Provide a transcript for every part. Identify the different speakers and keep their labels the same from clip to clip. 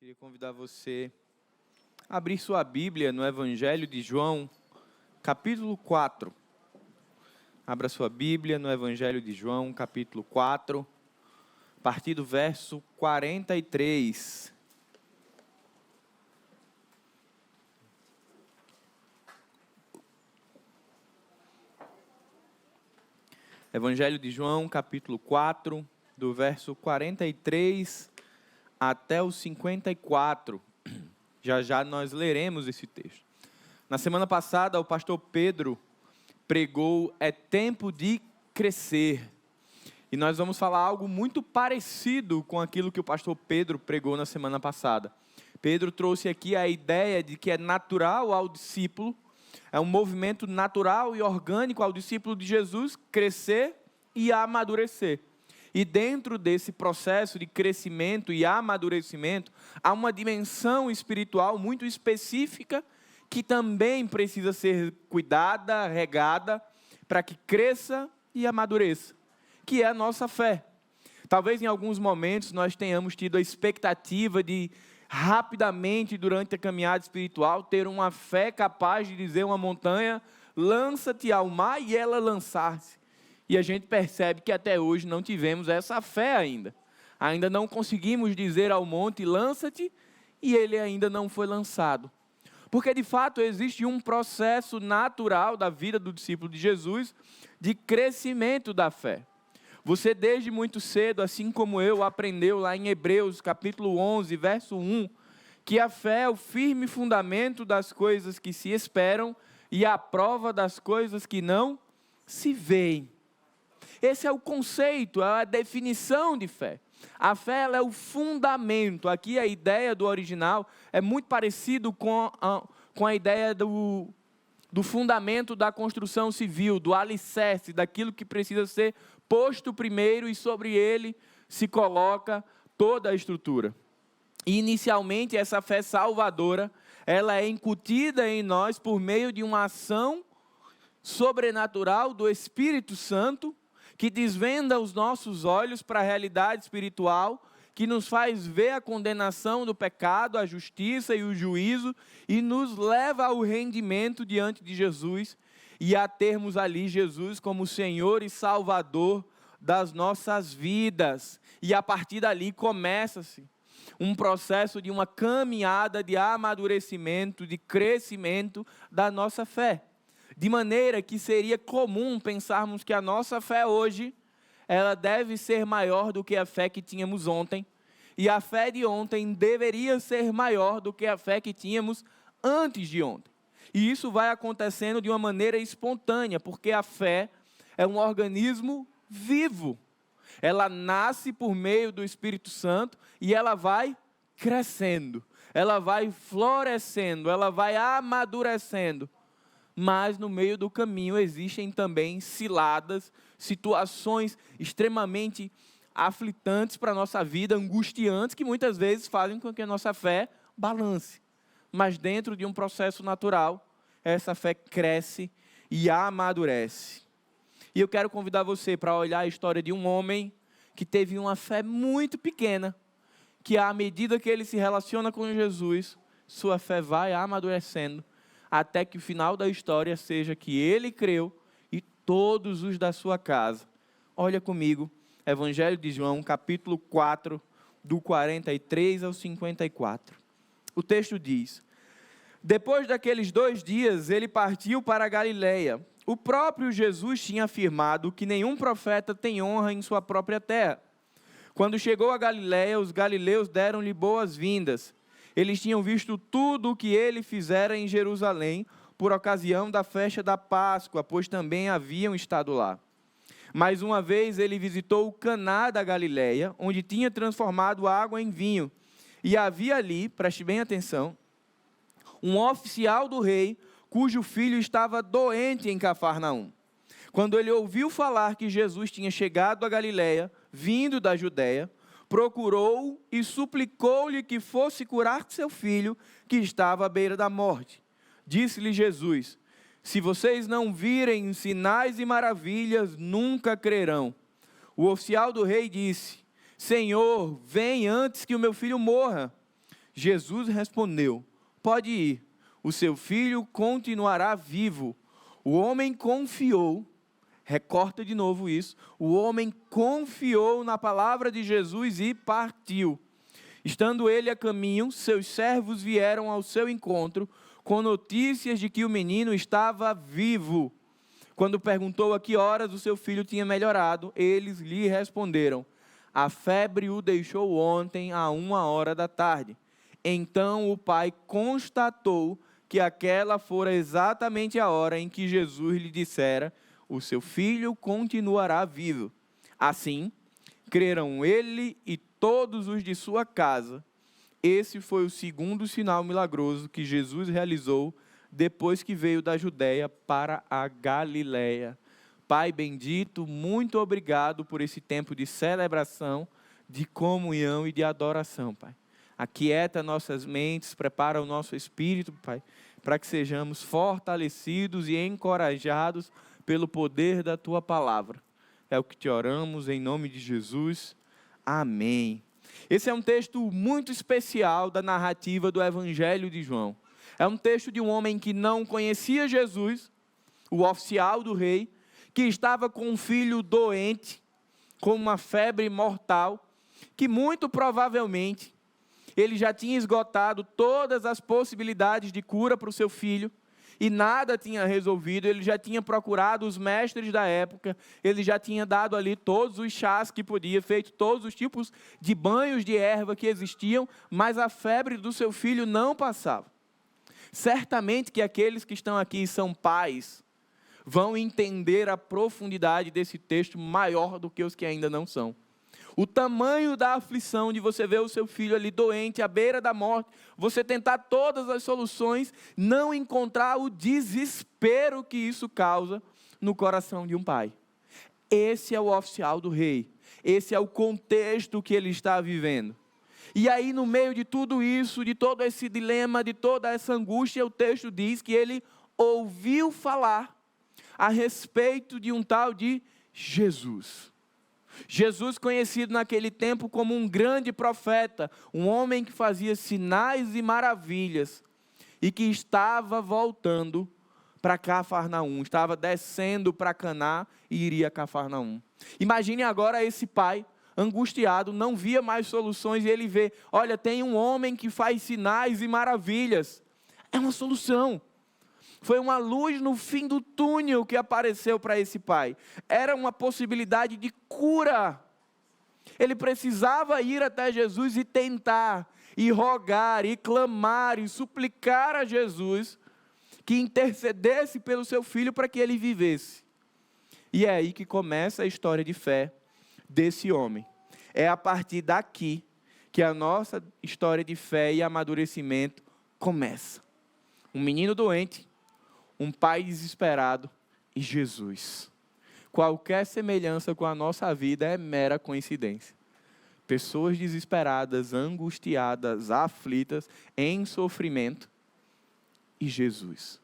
Speaker 1: Queria convidar você a abrir sua Bíblia no Evangelho de João, capítulo 4. Abra sua Bíblia no Evangelho de João, capítulo 4, a partir do verso 43. Evangelho de João, capítulo 4, do verso 43 até o 54. Já já nós leremos esse texto. Na semana passada, o pastor Pedro pregou "É tempo de crescer". E nós vamos falar algo muito parecido com aquilo que o pastor Pedro pregou na semana passada. Pedro trouxe aqui a ideia de que é natural ao discípulo, é um movimento natural e orgânico ao discípulo de Jesus crescer e amadurecer. E dentro desse processo de crescimento e amadurecimento, há uma dimensão espiritual muito específica que também precisa ser cuidada, regada, para que cresça e amadureça, que é a nossa fé. Talvez em alguns momentos nós tenhamos tido a expectativa de rapidamente, durante a caminhada espiritual, ter uma fé capaz de dizer a uma montanha: lança-te ao mar, e ela lançar-se. E a gente percebe que até hoje não tivemos essa fé ainda. Ainda não conseguimos dizer ao monte: lança-te, e ele ainda não foi lançado. Porque de fato existe um processo natural da vida do discípulo de Jesus de crescimento da fé. Você desde muito cedo, assim como eu, aprendeu lá em Hebreus capítulo 11, verso 1, que a fé é o firme fundamento das coisas que se esperam e a prova das coisas que não se veem. Esse é o conceito, é a definição de fé. A fé ela é o fundamento. Aqui a ideia do original é muito parecido com a ideia do fundamento da construção civil, do alicerce, daquilo que precisa ser posto primeiro e sobre ele se coloca toda a estrutura. E inicialmente essa fé salvadora, ela é incutida em nós por meio de uma ação sobrenatural do Espírito Santo, que desvenda os nossos olhos para a realidade espiritual, que nos faz ver a condenação do pecado, a justiça e o juízo, e nos leva ao rendimento diante de Jesus, e a termos ali Jesus como Senhor e Salvador das nossas vidas. E a partir dali começa-se um processo de uma caminhada de amadurecimento, de crescimento da nossa fé. De maneira que seria comum pensarmos que a nossa fé hoje, ela deve ser maior do que a fé que tínhamos ontem, e a fé de ontem deveria ser maior do que a fé que tínhamos antes de ontem. E isso vai acontecendo de uma maneira espontânea, porque a fé é um organismo vivo. Ela nasce por meio do Espírito Santo e ela vai crescendo, ela vai florescendo, ela vai amadurecendo. Mas no meio do caminho existem também ciladas, situações extremamente aflitantes para a nossa vida, angustiantes, que muitas vezes fazem com que a nossa fé balance. Mas dentro de um processo natural, essa fé cresce e amadurece. E eu quero convidar você para olhar a história de um homem que teve uma fé muito pequena, que à medida que ele se relaciona com Jesus, sua fé vai amadurecendo, até que o final da história seja que ele creu e todos os da sua casa. Olha comigo, Evangelho de João, capítulo 4, do 43 ao 54. O texto diz: depois daqueles 2 dias, ele partiu para a Galileia. O próprio Jesus tinha afirmado que nenhum profeta tem honra em sua própria terra. Quando chegou a Galileia, os galileus deram-lhe boas-vindas. Eles tinham visto tudo o que ele fizera em Jerusalém, por ocasião da festa da Páscoa, pois também haviam estado lá. Mais uma vez ele visitou Caná da Galileia, onde tinha transformado água em vinho. E havia ali, preste bem atenção, um oficial do rei, cujo filho estava doente em Cafarnaum. Quando ele ouviu falar que Jesus tinha chegado a Galileia, vindo da Judeia, procurou-o e suplicou-lhe que fosse curar seu filho, que estava à beira da morte. Disse-lhe Jesus: se vocês não virem sinais e maravilhas, nunca crerão. O oficial do rei disse: Senhor, vem antes que o meu filho morra. Jesus respondeu: pode ir, o seu filho continuará vivo. O homem confiou, recorta de novo isso, o homem confiou na palavra de Jesus e partiu. Estando ele a caminho, seus servos vieram ao seu encontro, com notícias de que o menino estava vivo. Quando perguntou a que horas o seu filho tinha melhorado, eles lhe responderam: a febre o deixou ontem à 13h. Então o pai constatou que aquela fora exatamente a hora em que Jesus lhe dissera: o seu filho continuará vivo. Assim, creram ele e todos os de sua casa. Esse foi o segundo sinal milagroso que Jesus realizou depois que veio da Judeia para a Galileia. Pai bendito, muito obrigado por esse tempo de celebração, de comunhão e de adoração, Pai. Aquieta nossas mentes, prepara o nosso espírito, Pai, para que sejamos fortalecidos e encorajados pelo poder da Tua palavra. É o que te oramos em nome de Jesus. Amém. Esse é um texto muito especial da narrativa do Evangelho de João. É um texto de um homem que não conhecia Jesus, o oficial do rei, que estava com um filho doente, com uma febre mortal, que muito provavelmente ele já tinha esgotado todas as possibilidades de cura para o seu filho, e nada tinha resolvido. Ele já tinha procurado os mestres da época, ele já tinha dado ali todos os chás que podia, feito todos os tipos de banhos de erva que existiam, mas a febre do seu filho não passava. Certamente que aqueles que estão aqui e são pais vão entender a profundidade desse texto maior do que os que ainda não são. O tamanho da aflição de você ver o seu filho ali doente, à beira da morte, você tentar todas as soluções, não encontrar o desespero que isso causa no coração de um pai. Esse é o oficial do rei, esse é o contexto que ele está vivendo. E aí, no meio de tudo isso, de todo esse dilema, de toda essa angústia, o texto diz que ele ouviu falar a respeito de um tal de Jesus. Jesus, conhecido naquele tempo como um grande profeta, um homem que fazia sinais e maravilhas, e que estava voltando para Cafarnaum, estava descendo para Caná e iria a Cafarnaum. Imagine agora esse pai, angustiado, não via mais soluções, e ele vê: olha, tem um homem que faz sinais e maravilhas. É uma solução. Foi uma luz no fim do túnel que apareceu para esse pai. Era uma possibilidade de cura. Ele precisava ir até Jesus e tentar, e rogar, e clamar, e suplicar a Jesus que intercedesse pelo seu filho para que ele vivesse. E é aí que começa a história de fé desse homem. É a partir daqui que a nossa história de fé e amadurecimento começa. Um menino doente, um pai desesperado e Jesus. Qualquer semelhança com a nossa vida é mera coincidência. Pessoas desesperadas, angustiadas, aflitas, em sofrimento e Jesus.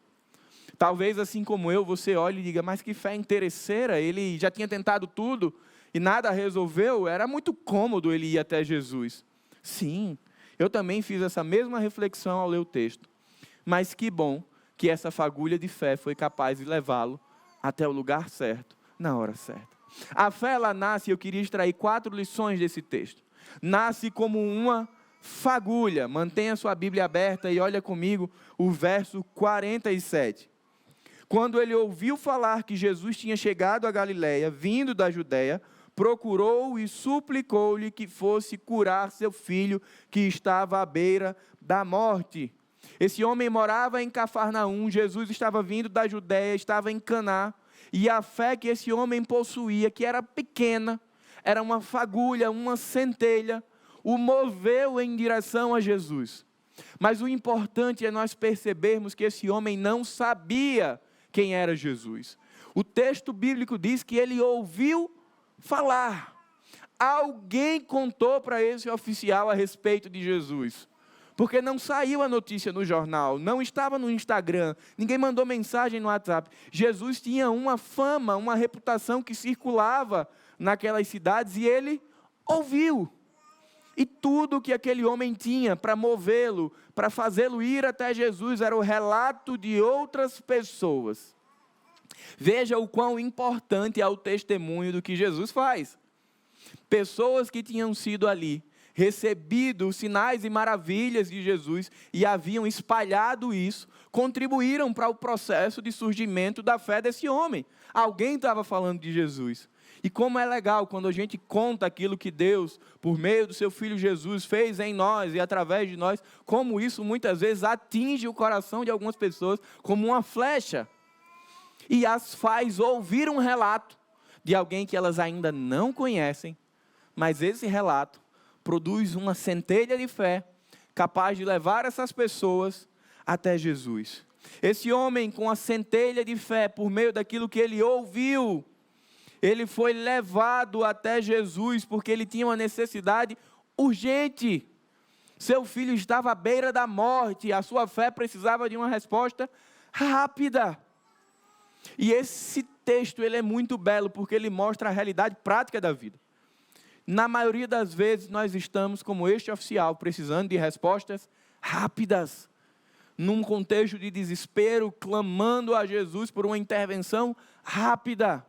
Speaker 1: Talvez assim como eu, você olhe e diga: mas que fé interesseira, ele já tinha tentado tudo e nada resolveu. Era muito cômodo ele ir até Jesus. Sim, eu também fiz essa mesma reflexão ao ler o texto. Mas que bom que essa fagulha de fé foi capaz de levá-lo até o lugar certo, na hora certa. A fé, ela nasce, eu queria extrair 4 lições desse texto. Nasce como uma fagulha. Mantenha sua Bíblia aberta e olha comigo o verso 47. Quando ele ouviu falar que Jesus tinha chegado a Galileia, vindo da Judeia, procurou e suplicou-lhe que fosse curar seu filho, que estava à beira da morte. Esse homem morava em Cafarnaum, Jesus estava vindo da Judeia, estava em Caná, e a fé que esse homem possuía, que era pequena, era uma fagulha, uma centelha, o moveu em direção a Jesus. Mas o importante é nós percebermos que esse homem não sabia quem era Jesus. O texto bíblico diz que ele ouviu falar. Alguém contou para esse oficial a respeito de Jesus. Porque não saiu a notícia no jornal, não estava no Instagram, ninguém mandou mensagem no WhatsApp. Jesus tinha uma fama, uma reputação que circulava naquelas cidades e ele ouviu. E tudo que aquele homem tinha para movê-lo, para fazê-lo ir até Jesus, era o relato de outras pessoas. Veja o quão importante é o testemunho do que Jesus faz. Pessoas que tinham sido ali, recebido os sinais e maravilhas de Jesus e haviam espalhado isso, contribuíram para o processo de surgimento da fé desse homem. Alguém estava falando de Jesus. E como é legal quando a gente conta aquilo que Deus, por meio do seu Filho Jesus, fez em nós e através de nós, como isso muitas vezes atinge o coração de algumas pessoas como uma flecha. E as faz ouvir um relato de alguém que elas ainda não conhecem, mas esse relato produz uma centelha de fé capaz de levar essas pessoas até Jesus. Esse homem com a centelha de fé por meio daquilo que ele ouviu, ele foi levado até Jesus porque ele tinha uma necessidade urgente. Seu filho estava à beira da morte e a sua fé precisava de uma resposta rápida. E esse texto ele é muito belo porque ele mostra a realidade prática da vida. Na maioria das vezes nós estamos como este oficial, precisando de respostas rápidas. Num contexto de desespero, clamando a Jesus por uma intervenção rápida.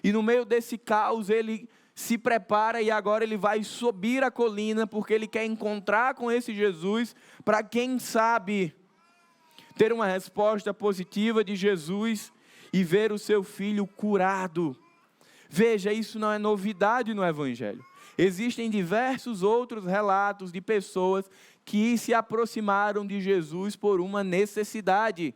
Speaker 1: E no meio desse caos ele se prepara e agora ele vai subir a colina porque ele quer encontrar com esse Jesus para quem sabe ter uma resposta positiva de Jesus e ver o seu filho curado. Veja, isso não é novidade no Evangelho. Existem diversos outros relatos de pessoas que se aproximaram de Jesus por uma necessidade.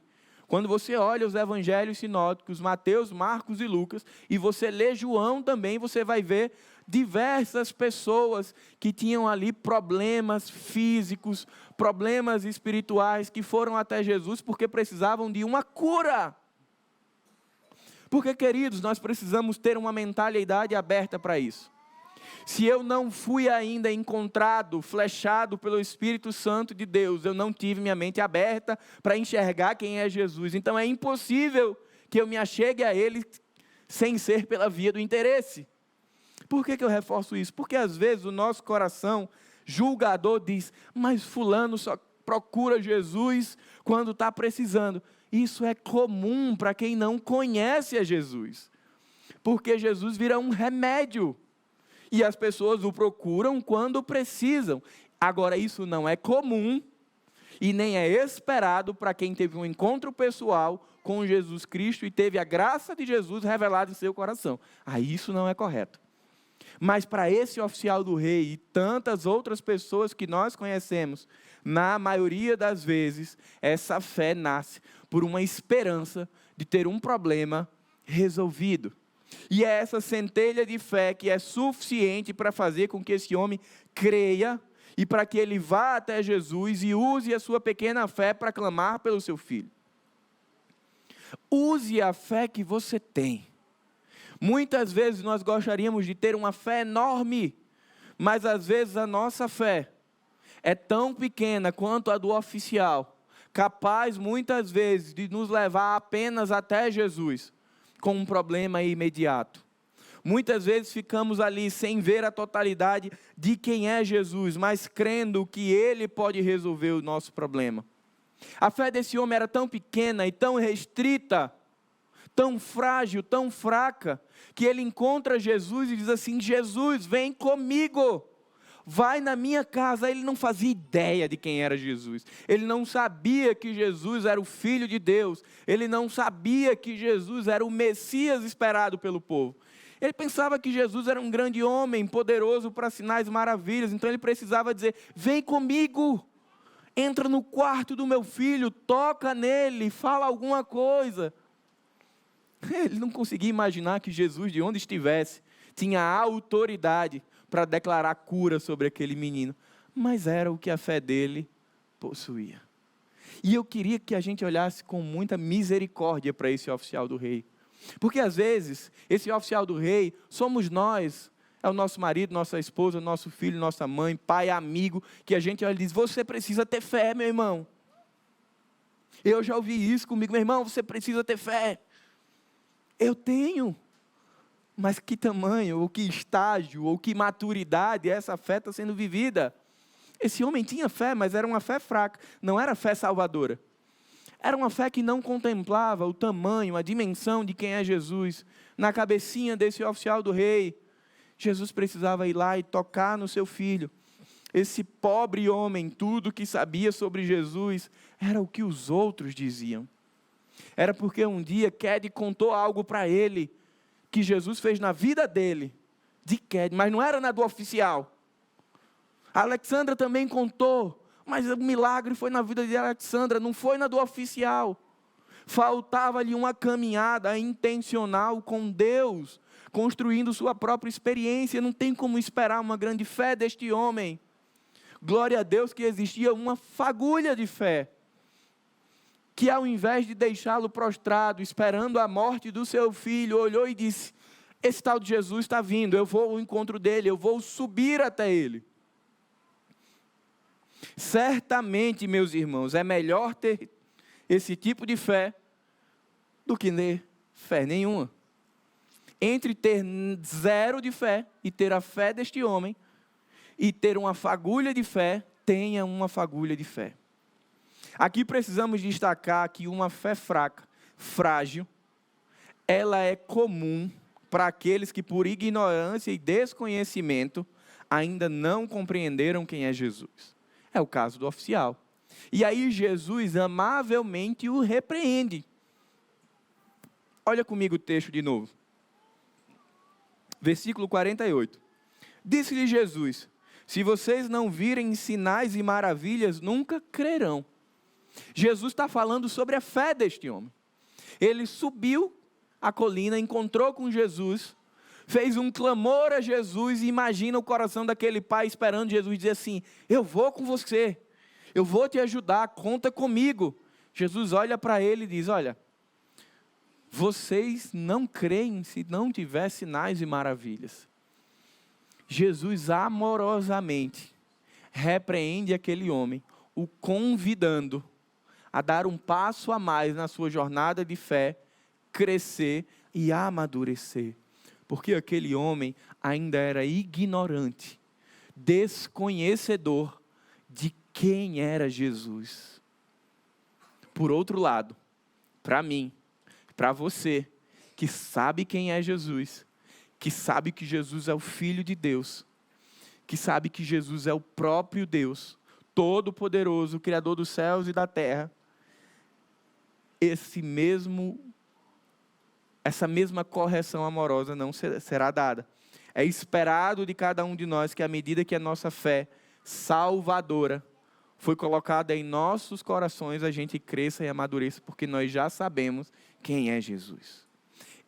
Speaker 1: Quando você olha os evangelhos sinóticos, Mateus, Marcos e Lucas, e você lê João também, você vai ver diversas pessoas que tinham ali problemas físicos, problemas espirituais, que foram até Jesus porque precisavam de uma cura. Porque, queridos, nós precisamos ter uma mentalidade aberta para isso. Se eu não fui ainda encontrado, flechado pelo Espírito Santo de Deus, eu não tive minha mente aberta para enxergar quem é Jesus. Então é impossível que eu me achegue a Ele sem ser pela via do interesse. Por que eu reforço isso? Porque às vezes o nosso coração julgador diz, mas fulano só procura Jesus quando está precisando. Isso é comum para quem não conhece a Jesus. Porque Jesus vira um remédio. E as pessoas o procuram quando precisam. Agora, isso não é comum e nem é esperado para quem teve um encontro pessoal com Jesus Cristo e teve a graça de Jesus revelada em seu coração. Aí isso não é correto. Mas para esse oficial do rei e tantas outras pessoas que nós conhecemos, na maioria das vezes, essa fé nasce por uma esperança de ter um problema resolvido. E é essa centelha de fé que é suficiente para fazer com que esse homem creia e para que ele vá até Jesus e use a sua pequena fé para clamar pelo seu filho. Use a fé que você tem. Muitas vezes nós gostaríamos de ter uma fé enorme, mas às vezes a nossa fé é tão pequena quanto a do oficial, capaz muitas vezes de nos levar apenas até Jesus, com um problema imediato. Muitas vezes ficamos ali sem ver a totalidade de quem é Jesus, mas crendo que Ele pode resolver o nosso problema. A fé desse homem era tão pequena e tão restrita, tão frágil, tão fraca, que ele encontra Jesus e diz assim, Jesus, vem comigo. Vai na minha casa. Ele não fazia ideia de quem era Jesus. Ele não sabia que Jesus era o Filho de Deus. Ele não sabia que Jesus era o Messias esperado pelo povo. Ele pensava que Jesus era um grande homem, poderoso para sinais e maravilhas. Então ele precisava dizer, vem comigo. Entra no quarto do meu filho, toca nele, fala alguma coisa. Ele não conseguia imaginar que Jesus, de onde estivesse, tinha autoridade para declarar cura sobre aquele menino, mas era o que a fé dele possuía. E eu queria que a gente olhasse com muita misericórdia para esse oficial do rei, porque às vezes, esse oficial do rei, somos nós, é o nosso marido, nossa esposa, nosso filho, nossa mãe, pai, amigo, que a gente olha e diz, você precisa ter fé, meu irmão. Eu já ouvi isso comigo, meu irmão, você precisa ter fé. Eu tenho. Mas que tamanho, ou que estágio, ou que maturidade essa fé está sendo vivida? Esse homem tinha fé, mas era uma fé fraca, não era fé salvadora. Era uma fé que não contemplava o tamanho, a dimensão de quem é Jesus. Na cabecinha desse oficial do rei, Jesus precisava ir lá e tocar no seu filho. Esse pobre homem, tudo que sabia sobre Jesus, era o que os outros diziam. Era porque um dia Ked contou algo para ele, que Jesus fez na vida dele, de Ked, mas não era na do oficial. A Alexandra também contou, mas o milagre foi na vida de Alexandra, não foi na do oficial. Faltava-lhe uma caminhada intencional com Deus, construindo sua própria experiência. Não tem como esperar uma grande fé deste homem. Glória a Deus que existia uma fagulha de fé, que ao invés de deixá-lo prostrado, esperando a morte do seu filho, olhou e disse: esse tal de Jesus está vindo, eu vou ao encontro dele, eu vou subir até ele. Certamente, meus irmãos, é melhor ter esse tipo de fé do que ter fé nenhuma. Entre ter zero de fé e ter a fé deste homem, e ter uma fagulha de fé, tenha uma fagulha de fé. Aqui precisamos destacar que uma fé fraca, frágil, ela é comum para aqueles que por ignorância e desconhecimento ainda não compreenderam quem é Jesus. É o caso do oficial. E aí Jesus amavelmente o repreende. Olha comigo o texto de novo. Versículo 48. Disse-lhe Jesus: se vocês não virem sinais e maravilhas, nunca crerão. Jesus está falando sobre a fé deste homem. Ele subiu a colina, encontrou com Jesus, fez um clamor a Jesus, e imagina o coração daquele pai esperando Jesus dizer assim: eu vou com você, eu vou te ajudar, conta comigo. Jesus olha para ele e diz: olha, vocês não creem se não tiver sinais e maravilhas. Jesus amorosamente repreende aquele homem, o convidando a dar um passo a mais na sua jornada de fé, crescer e amadurecer. Porque aquele homem ainda era ignorante, desconhecedor de quem era Jesus. Por outro lado, para mim, para você, que sabe quem é Jesus, que sabe que Jesus é o Filho de Deus, que sabe que Jesus é o próprio Deus, Todo-Poderoso, Criador dos céus e da terra, essa mesma correção amorosa não será dada. É esperado de cada um de nós que, à medida que a nossa fé salvadora foi colocada em nossos corações, a gente cresça e amadureça, porque nós já sabemos quem é Jesus.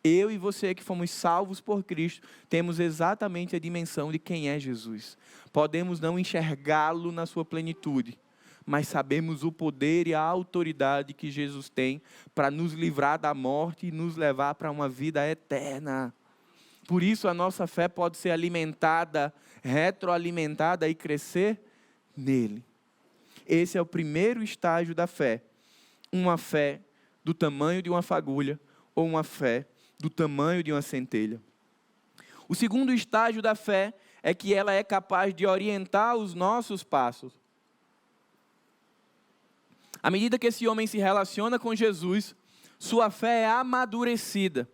Speaker 1: Eu e você que fomos salvos por Cristo, temos exatamente a dimensão de quem é Jesus. Podemos não enxergá-lo na sua plenitude, mas sabemos o poder e a autoridade que Jesus tem para nos livrar da morte e nos levar para uma vida eterna. Por isso a nossa fé pode ser alimentada, retroalimentada e crescer nele. Esse é o primeiro estágio da fé. Uma fé do tamanho de uma fagulha ou uma fé do tamanho de uma centelha. O segundo estágio da fé é que ela é capaz de orientar os nossos passos. À medida que esse homem se relaciona com Jesus, sua fé é amadurecida.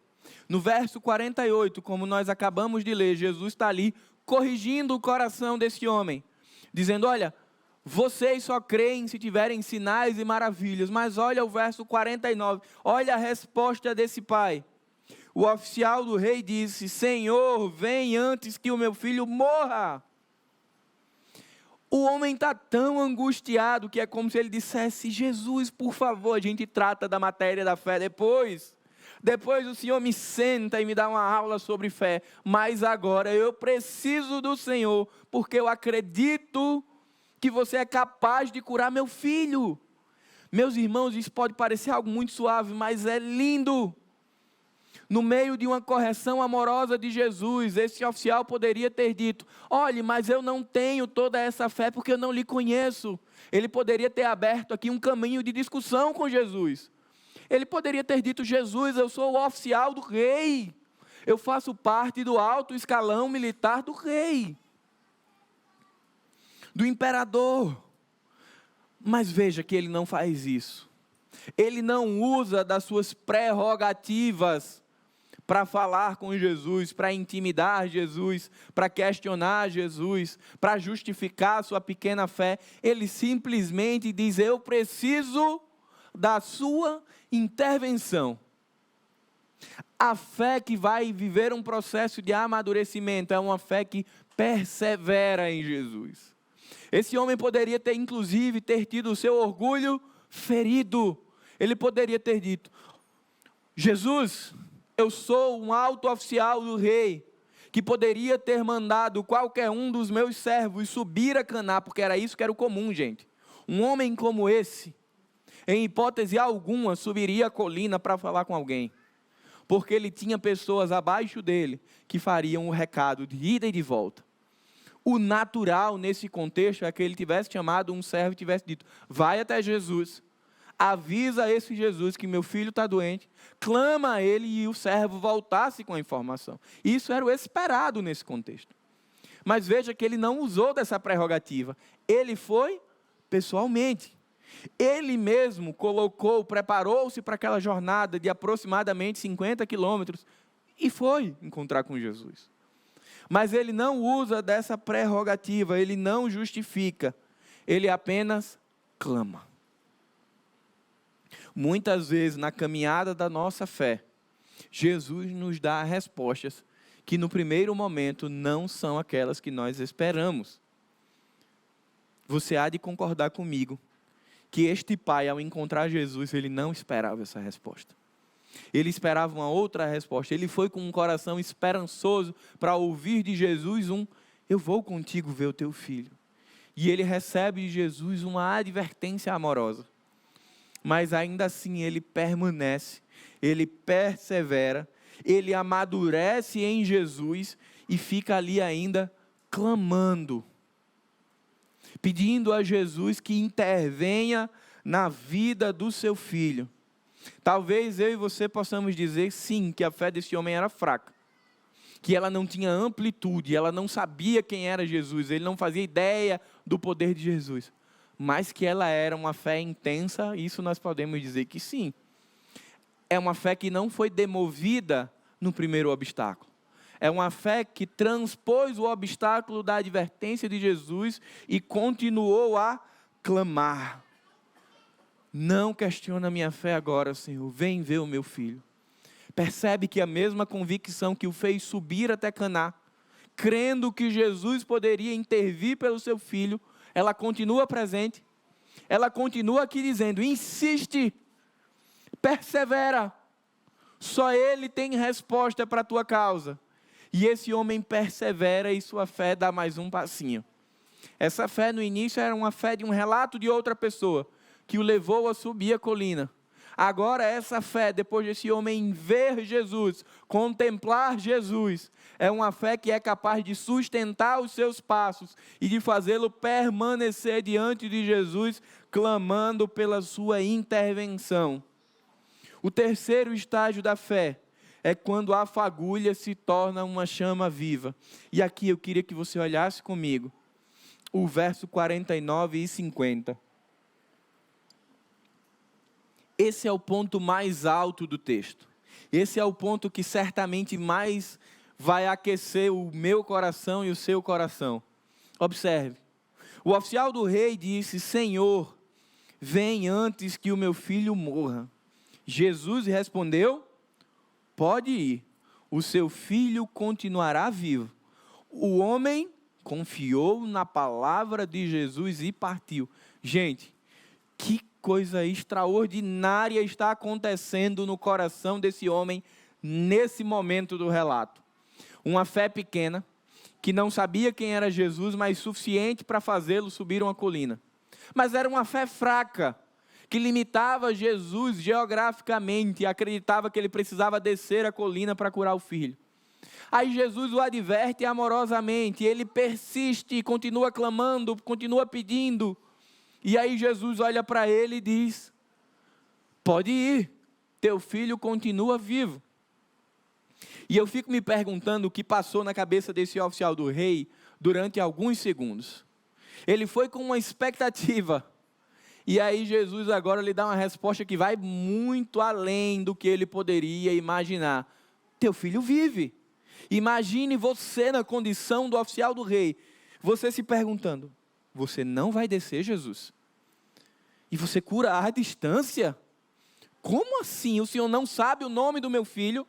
Speaker 1: No verso 48, como nós acabamos de ler, Jesus está ali corrigindo o coração desse homem, dizendo: olha, vocês só creem se tiverem sinais e maravilhas. Mas olha o verso 49, olha a resposta desse pai. O oficial do rei disse: Senhor, vem antes que o meu filho morra. O homem está tão angustiado que é como se ele dissesse: Jesus, por favor, a gente trata da matéria da fé depois. Depois o Senhor me senta e me dá uma aula sobre fé. Mas agora eu preciso do Senhor, porque eu acredito que você é capaz de curar meu filho. Meus irmãos, isso pode parecer algo muito suave, mas é lindo. No meio de uma correção amorosa de Jesus, esse oficial poderia ter dito: olhe, mas eu não tenho toda essa fé porque eu não lhe conheço. Ele poderia ter aberto aqui um caminho de discussão com Jesus. Ele poderia ter dito: Jesus, eu sou o oficial do rei. Eu faço parte do alto escalão militar do rei, do imperador. Mas veja que ele não faz isso. Ele não usa das suas prerrogativas para falar com Jesus, para intimidar Jesus, para questionar Jesus, para justificar sua pequena fé. Ele simplesmente diz: eu preciso da sua intervenção. A fé que vai viver um processo de amadurecimento é uma fé que persevera em Jesus. Esse homem poderia ter, inclusive, tido o seu orgulho ferido. Ele poderia ter dito: Jesus, eu sou um alto oficial do rei, que poderia ter mandado qualquer um dos meus servos subir a Caná, porque era isso que era o comum, gente. Um homem como esse, em hipótese alguma, subiria a colina para falar com alguém, porque ele tinha pessoas abaixo dele que fariam o recado de ida e de volta. O natural nesse contexto é que ele tivesse chamado um servo e tivesse dito: vai até Jesus, avisa esse Jesus que meu filho está doente, clama a ele, e o servo voltasse com a informação. Isso era o esperado nesse contexto. Mas veja que ele não usou dessa prerrogativa. Ele foi pessoalmente. Ele mesmo preparou-se para aquela jornada de aproximadamente 50 quilômetros e foi encontrar com Jesus. Mas ele não usa dessa prerrogativa, ele não justifica, ele apenas clama. Muitas vezes, na caminhada da nossa fé, Jesus nos dá respostas que no primeiro momento não são aquelas que nós esperamos. Você há de concordar comigo que este pai, ao encontrar Jesus, ele não esperava essa resposta. Ele esperava uma outra resposta. Ele foi com um coração esperançoso para ouvir de Jesus eu vou contigo ver o teu filho. E ele recebe de Jesus uma advertência amorosa. Mas ainda assim ele permanece, ele persevera, ele amadurece em Jesus e fica ali ainda clamando, pedindo a Jesus que intervenha na vida do seu filho. Talvez eu e você possamos dizer, sim, que a fé desse homem era fraca, que ela não tinha amplitude, ela não sabia quem era Jesus, ele não fazia ideia do poder de Jesus, mas que ela era uma fé intensa, isso nós podemos dizer que sim. É uma fé que não foi demovida no primeiro obstáculo. É uma fé que transpôs o obstáculo da advertência de Jesus e continuou a clamar. Não questiona a minha fé agora, Senhor. Vem ver o meu filho. Percebe que a mesma convicção que o fez subir até Caná, crendo que Jesus poderia intervir pelo seu filho, ela continua presente. Ela continua aqui dizendo: insiste, persevera. Só Ele tem resposta para a tua causa. E esse homem persevera e sua fé dá mais um passinho. Essa fé no início era uma fé de um relato de outra pessoa, que o levou a subir a colina. Agora essa fé, depois desse homem ver Jesus, contemplar Jesus, é uma fé que é capaz de sustentar os seus passos e de fazê-lo permanecer diante de Jesus, clamando pela sua intervenção. O terceiro estágio da fé é quando a fagulha se torna uma chama viva. E aqui eu queria que você olhasse comigo o verso 49 e 50. Esse é o ponto mais alto do texto. Esse é o ponto que certamente mais vai aquecer o meu coração e o seu coração. Observe. O oficial do rei disse: Senhor, vem antes que o meu filho morra. Jesus respondeu: pode ir, o seu filho continuará vivo. O homem confiou na palavra de Jesus e partiu. Gente, que coisa extraordinária está acontecendo no coração desse homem nesse momento do relato. Uma fé pequena, que não sabia quem era Jesus, mas suficiente para fazê-lo subir uma colina. Mas era uma fé fraca, que limitava Jesus geograficamente e acreditava que ele precisava descer a colina para curar o filho. Aí Jesus o adverte amorosamente, ele persiste, continua clamando, continua pedindo. E aí Jesus olha para ele e diz: pode ir, teu filho continua vivo. E eu fico me perguntando o que passou na cabeça desse oficial do rei durante alguns segundos. Ele foi com uma expectativa. E aí Jesus agora lhe dá uma resposta que vai muito além do que ele poderia imaginar. Teu filho vive. Imagine você na condição do oficial do rei. Você se perguntando, você não vai descer, Jesus? E você cura à distância? Como assim? O Senhor não sabe o nome do meu filho?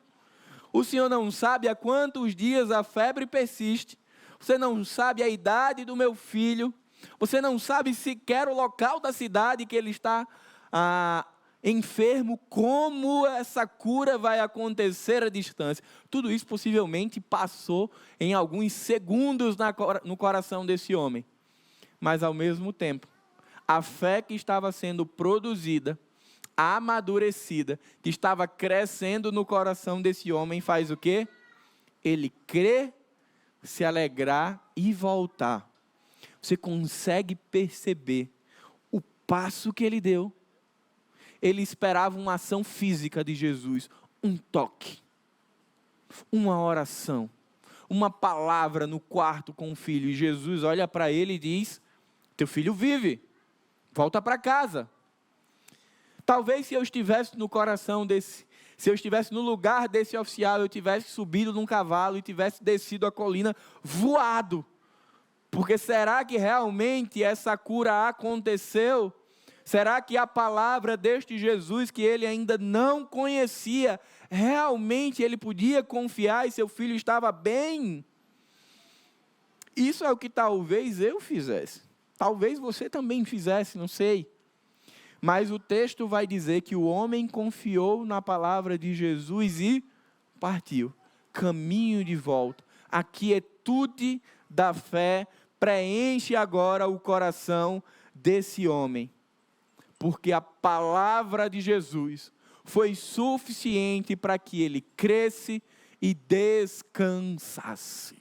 Speaker 1: O Senhor não sabe há quantos dias a febre persiste? Você não sabe a idade do meu filho? Você não sabe sequer o local da cidade que ele está enfermo? Como essa cura vai acontecer à distância? Tudo isso possivelmente passou em alguns segundos no coração desse homem. Mas ao mesmo tempo, a fé que estava sendo produzida, amadurecida, que estava crescendo no coração desse homem, faz o quê? Ele crê, se alegrar e voltar. Você consegue perceber o passo que ele deu? Ele esperava uma ação física de Jesus, um toque, uma oração, uma palavra no quarto com o filho. E Jesus olha para ele e diz, teu filho vive, volta para casa. Talvez se eu estivesse no coração se eu estivesse no lugar desse oficial, eu tivesse subido num cavalo e tivesse descido a colina voado. Porque será que realmente essa cura aconteceu? Será que a palavra deste Jesus que ele ainda não conhecia, realmente ele podia confiar e seu filho estava bem? Isso é o que talvez eu fizesse. Talvez você também fizesse, não sei. Mas o texto vai dizer que o homem confiou na palavra de Jesus e partiu. Caminho de volta. A quietude da fé preenche agora o coração desse homem. Porque a palavra de Jesus foi suficiente para que ele cresce e descansasse.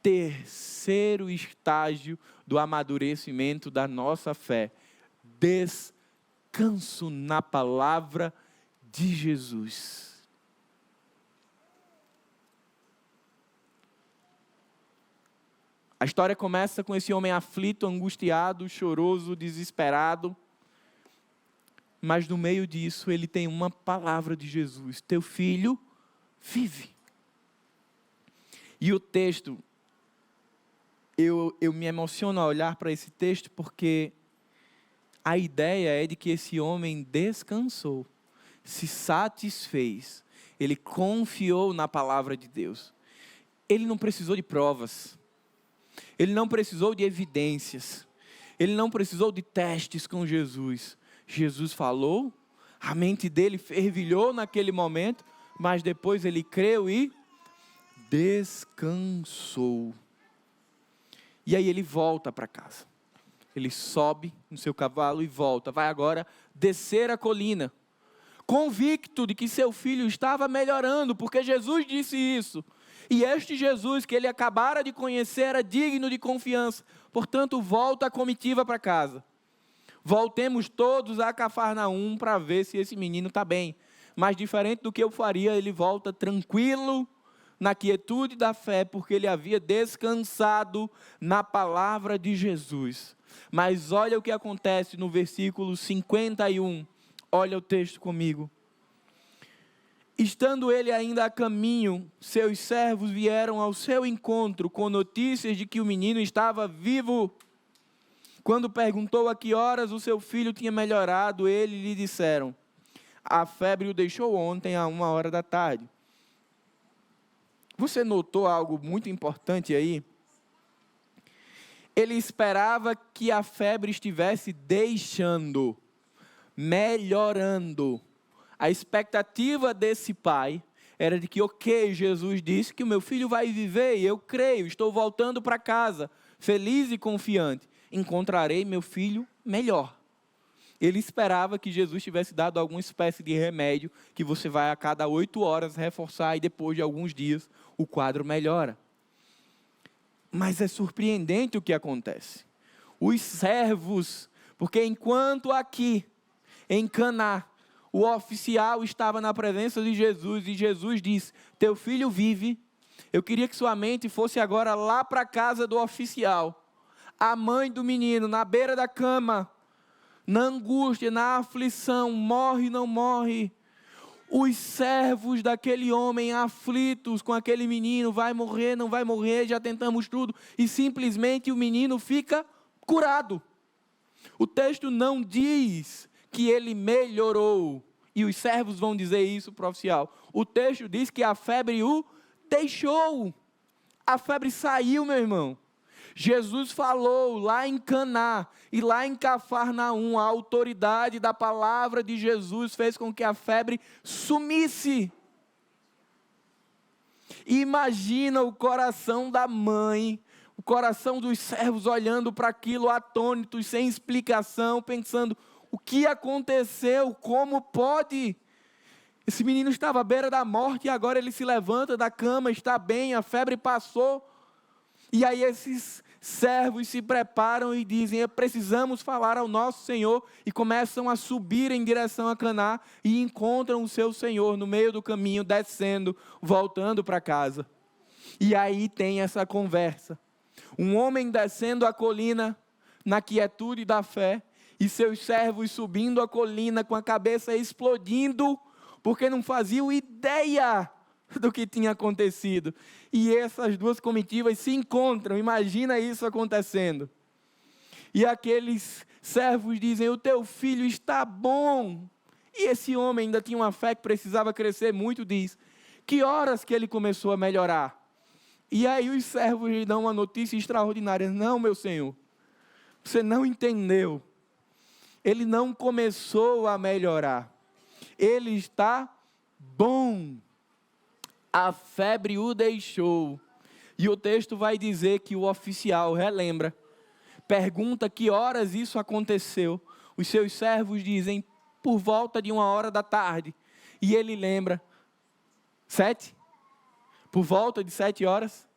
Speaker 1: Terceiro estágio do amadurecimento da nossa fé. Descanso na palavra de Jesus. A história começa com esse homem aflito, angustiado, choroso, desesperado. Mas no meio disso ele tem uma palavra de Jesus. Teu filho vive. E o texto, eu me emociono ao olhar para esse texto porque a ideia é de que esse homem descansou, se satisfez, ele confiou na palavra de Deus. Ele não precisou de provas, ele não precisou de evidências, ele não precisou de testes com Jesus. Jesus falou, a mente dele fervilhou naquele momento, mas depois ele creu e descansou. E aí ele volta para casa. Ele sobe no seu cavalo e volta. Vai agora descer a colina, convicto de que seu filho estava melhorando, porque Jesus disse isso. E este Jesus que ele acabara de conhecer era digno de confiança. Portanto, volta a comitiva para casa. Voltemos todos a Cafarnaum para ver se esse menino está bem. Mas diferente do que eu faria, ele volta tranquilo, na quietude da fé, porque ele havia descansado na palavra de Jesus. Mas olha o que acontece no versículo 51. Olha o texto comigo. Estando ele ainda a caminho, seus servos vieram ao seu encontro com notícias de que o menino estava vivo. Quando perguntou a que horas o seu filho tinha melhorado, eles lhe disseram, a febre o deixou ontem a 1h da tarde. Você notou algo muito importante aí? Ele esperava que a febre estivesse deixando, melhorando. A expectativa desse pai era de que, ok, Jesus disse que o meu filho vai viver, e eu creio, estou voltando para casa, feliz e confiante. Encontrarei meu filho melhor. Ele esperava que Jesus tivesse dado alguma espécie de remédio que você vai a cada 8 horas reforçar e depois de alguns dias o quadro melhora. Mas é surpreendente o que acontece. Os servos, porque enquanto aqui em Caná, o oficial estava na presença de Jesus e Jesus disse: teu filho vive. Eu queria que sua mente fosse agora lá para a casa do oficial. A mãe do menino na beira da cama, na angústia, na aflição, morre, não morre. Os servos daquele homem aflitos com aquele menino, vai morrer, não vai morrer, já tentamos tudo. E simplesmente o menino fica curado. O texto não diz que ele melhorou. E os servos vão dizer isso para o oficial. O texto diz que a febre o deixou. A febre saiu, meu irmão. Jesus falou lá em Caná e lá em Cafarnaum, a autoridade da palavra de Jesus fez com que a febre sumisse. E imagina o coração da mãe, o coração dos servos olhando para aquilo atônitos, sem explicação, pensando: o que aconteceu? Como pode? Esse menino estava à beira da morte e agora ele se levanta da cama, está bem, a febre passou. E aí esses servos se preparam e dizem: precisamos falar ao nosso Senhor, e começam a subir em direção a Caná e encontram o seu Senhor no meio do caminho, descendo, voltando para casa. E aí tem essa conversa. Um homem descendo a colina na quietude da fé e seus servos subindo a colina com a cabeça explodindo, porque não faziam ideia do que tinha acontecido. E essas duas comitivas se encontram, imagina isso acontecendo. E aqueles servos dizem: o teu filho está bom. E esse homem ainda tinha uma fé que precisava crescer muito, diz: que horas que ele começou a melhorar? E aí os servos lhe dão uma notícia extraordinária: não, meu senhor, você não entendeu. Ele não começou a melhorar. Ele está bom. A febre o deixou. E o texto vai dizer que o oficial relembra, pergunta que horas isso aconteceu. Os seus servos dizem: por volta de 13h. E ele lembra: 7? Por volta de 7 horas.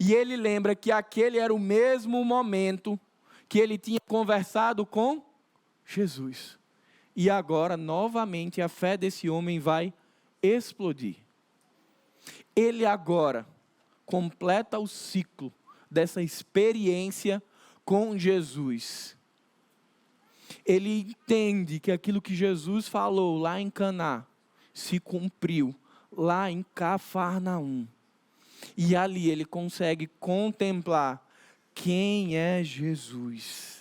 Speaker 1: E ele lembra que aquele era o mesmo momento que ele tinha conversado com Jesus. E agora, novamente, a fé desse homem vai explodir. Ele agora completa o ciclo dessa experiência com Jesus. Ele entende que aquilo que Jesus falou lá em Caná se cumpriu lá em Cafarnaum. E ali ele consegue contemplar quem é Jesus.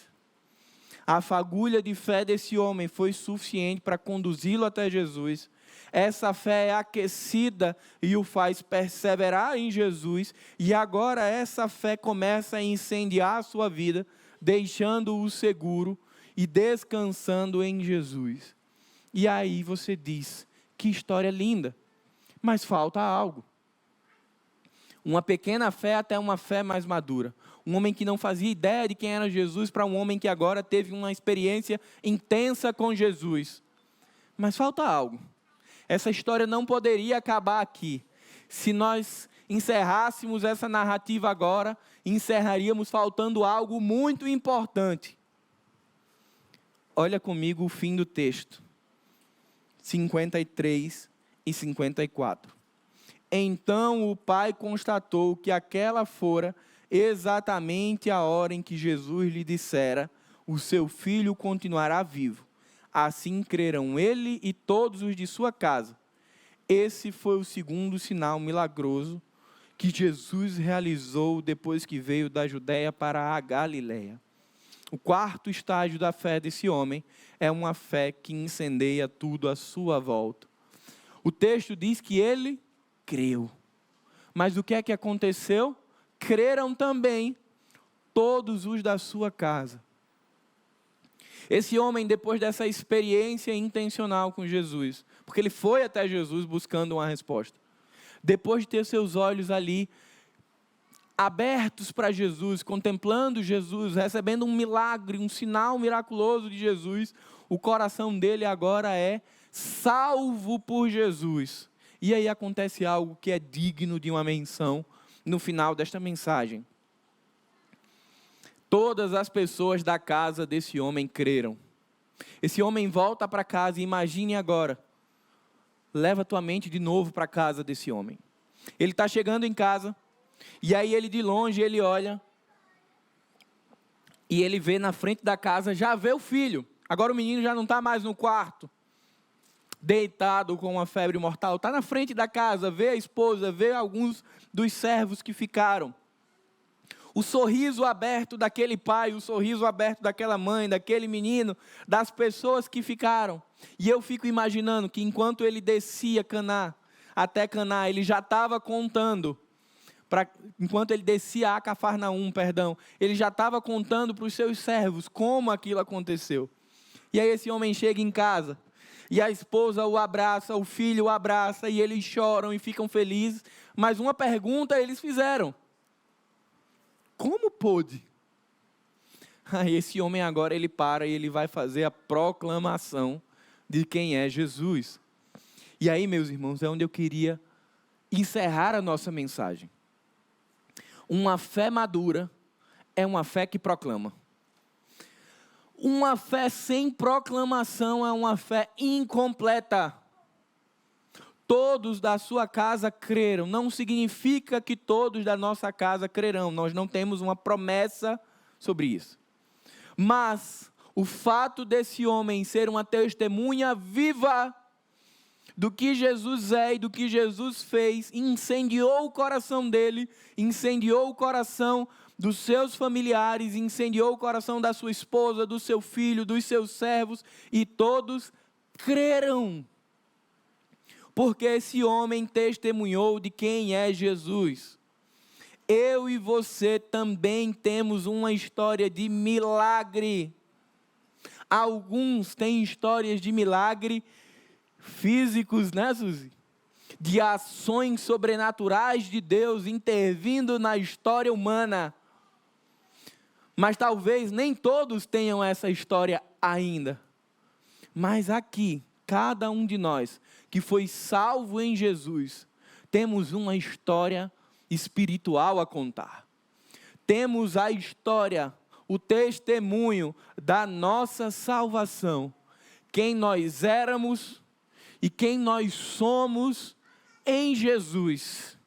Speaker 1: A fagulha de fé desse homem foi suficiente para conduzi-lo até Jesus. Essa fé é aquecida e o faz perseverar em Jesus. E agora essa fé começa a incendiar a sua vida, deixando-o seguro e descansando em Jesus. E aí você diz: que história linda, mas falta algo. Uma pequena fé até uma fé mais madura. Um homem que não fazia ideia de quem era Jesus para um homem que agora teve uma experiência intensa com Jesus. Mas falta algo. Essa história não poderia acabar aqui. Se nós encerrássemos essa narrativa agora, encerraríamos faltando algo muito importante. Olha comigo o fim do texto. 53 e 54. Então o pai constatou que aquela fora exatamente a hora em que Jesus lhe dissera: o seu filho continuará vivo. Assim crerão ele e todos os de sua casa. Esse foi o segundo sinal milagroso que Jesus realizou depois que veio da Judéia para a Galileia. O quarto estágio da fé desse homem é uma fé que incendeia tudo à sua volta. O texto diz que ele creu. Mas o que é que aconteceu? Creram também todos os da sua casa. Esse homem, depois dessa experiência intencional com Jesus, porque ele foi até Jesus buscando uma resposta, depois de ter seus olhos ali abertos para Jesus, contemplando Jesus, recebendo um milagre, um sinal miraculoso de Jesus, o coração dele agora é salvo por Jesus. E aí acontece algo que é digno de uma menção no final desta mensagem. Todas as pessoas da casa desse homem creram. Esse homem volta para casa e imagine agora. Leva tua mente de novo para a casa desse homem. Ele está chegando em casa, e aí ele de longe, ele olha, e ele vê na frente da casa, já vê o filho. Agora o menino já não está mais no quarto, deitado com uma febre mortal. Está na frente da casa, vê a esposa, vê alguns dos servos que ficaram. O sorriso aberto daquele pai, o sorriso aberto daquela mãe, daquele menino, das pessoas que ficaram. E eu fico imaginando que enquanto ele descia até Caná, ele já estava contando, enquanto ele descia a Cafarnaum, ele já estava contando para os seus servos como aquilo aconteceu. E aí esse homem chega em casa, e a esposa o abraça, o filho o abraça, e eles choram e ficam felizes. Mas uma pergunta eles fizeram: como pôde? Aí esse homem agora ele para e ele vai fazer a proclamação de quem é Jesus. E aí, meus irmãos, é onde eu queria encerrar a nossa mensagem. Uma fé madura é uma fé que proclama. Uma fé sem proclamação é uma fé incompleta. Todos da sua casa creram. Não significa que todos da nossa casa crerão. Nós não temos uma promessa sobre isso. Mas o fato desse homem ser uma testemunha viva do que Jesus é e do que Jesus fez, incendiou o coração dele, incendiou o coração dos seus familiares, incendiou o coração da sua esposa, do seu filho, dos seus servos, e todos creram. Porque esse homem testemunhou de quem é Jesus. Eu e você também temos uma história de milagre. Alguns têm histórias de milagre físicos, né, Suzy? De ações sobrenaturais de Deus intervindo na história humana. Mas talvez nem todos tenham essa história ainda. Mas aqui, cada um de nós que foi salvo em Jesus, temos uma história espiritual a contar. Temos a história, o testemunho da nossa salvação. Quem nós éramos e quem nós somos em Jesus.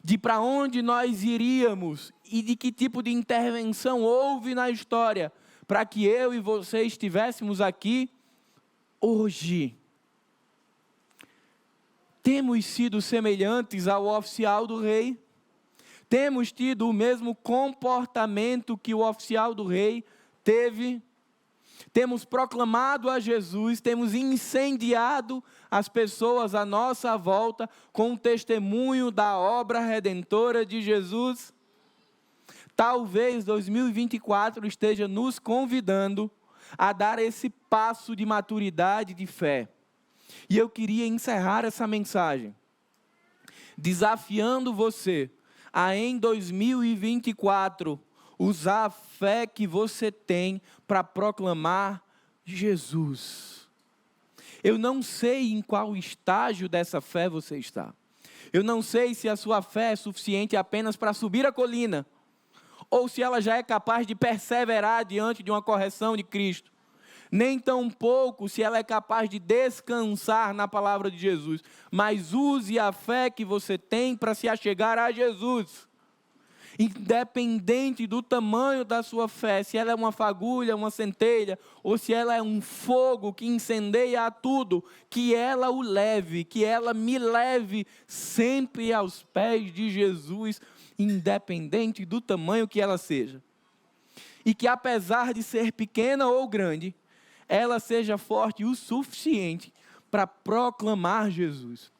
Speaker 1: De para onde nós iríamos e de que tipo de intervenção houve na história para que eu e você estivéssemos aqui hoje. Temos sido semelhantes ao oficial do rei? Temos tido o mesmo comportamento que o oficial do rei teve? Temos proclamado a Jesus, temos incendiado as pessoas à nossa volta com o testemunho da obra redentora de Jesus? Talvez 2024 esteja nos convidando a dar esse passo de maturidade de fé. E eu queria encerrar essa mensagem desafiando você a em 2024 usar a fé que você tem para proclamar Jesus. Eu não sei em qual estágio dessa fé você está. Eu não sei se a sua fé é suficiente apenas para subir a colina, ou se ela já é capaz de perseverar diante de uma correção de Cristo. Nem tampouco se ela é capaz de descansar na palavra de Jesus. Mas use a fé que você tem para se achegar a Jesus. Independente do tamanho da sua fé, se ela é uma fagulha, uma centelha, ou se ela é um fogo que incendeia a tudo, que ela o leve, que ela me leve sempre aos pés de Jesus, independente do tamanho que ela seja. E que apesar de ser pequena ou grande, ela seja forte o suficiente para proclamar Jesus.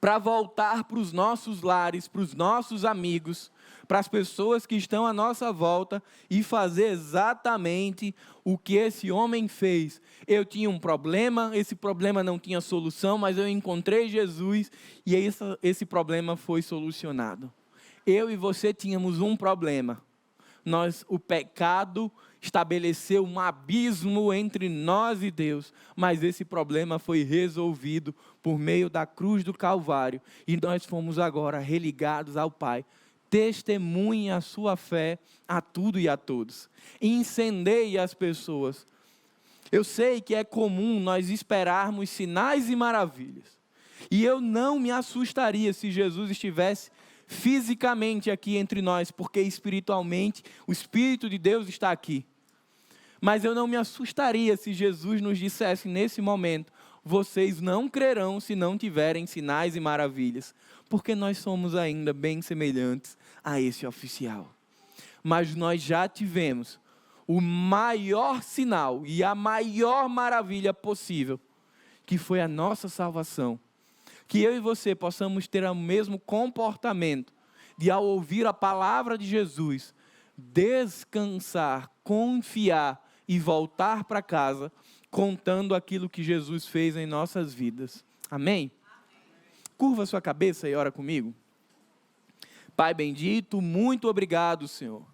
Speaker 1: Para voltar para os nossos lares, para os nossos amigos, para as pessoas que estão à nossa volta e fazer exatamente o que esse homem fez. Eu tinha um problema, esse problema não tinha solução, mas eu encontrei Jesus e esse problema foi solucionado. Eu e você tínhamos um problema. O pecado estabeleceu um abismo entre nós e Deus, mas esse problema foi resolvido por meio da cruz do Calvário, e nós fomos agora religados ao Pai. Testemunhe a sua fé a tudo e a todos. Incendeie as pessoas Eu sei que é comum nós esperarmos sinais e maravilhas. E eu não me assustaria se Jesus estivesse fisicamente aqui entre nós, porque espiritualmente o Espírito de Deus está aqui. Mas eu não me assustaria se Jesus nos dissesse nesse momento: vocês não crerão se não tiverem sinais e maravilhas, porque nós somos ainda bem semelhantes a esse oficial. Mas nós já tivemos o maior sinal e a maior maravilha possível, que foi a nossa salvação. Que eu e você possamos ter o mesmo comportamento de, ao ouvir a palavra de Jesus, descansar, confiar e voltar para casa contando aquilo que Jesus fez em nossas vidas. Amém? Curva sua cabeça e ora comigo. Pai bendito, muito obrigado, Senhor,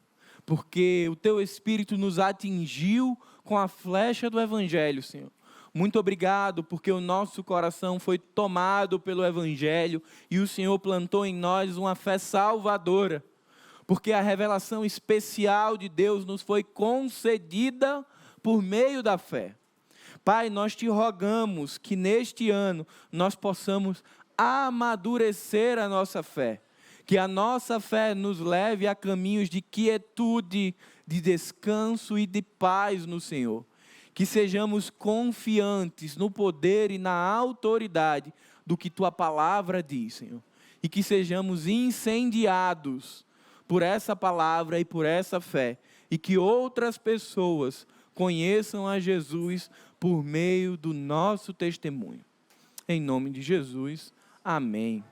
Speaker 1: porque o Teu Espírito nos atingiu com a flecha do Evangelho, Senhor. Muito obrigado, porque o nosso coração foi tomado pelo Evangelho e o Senhor plantou em nós uma fé salvadora, porque a revelação especial de Deus nos foi concedida por meio da fé. Pai, nós te rogamos que neste ano nós possamos amadurecer a nossa fé, que a nossa fé nos leve a caminhos de quietude, de descanso e de paz no Senhor. Que sejamos confiantes no poder e na autoridade do que Tua palavra diz, Senhor. E que sejamos incendiados por essa palavra e por essa fé. E que outras pessoas conheçam a Jesus por meio do nosso testemunho. Em nome de Jesus, amém.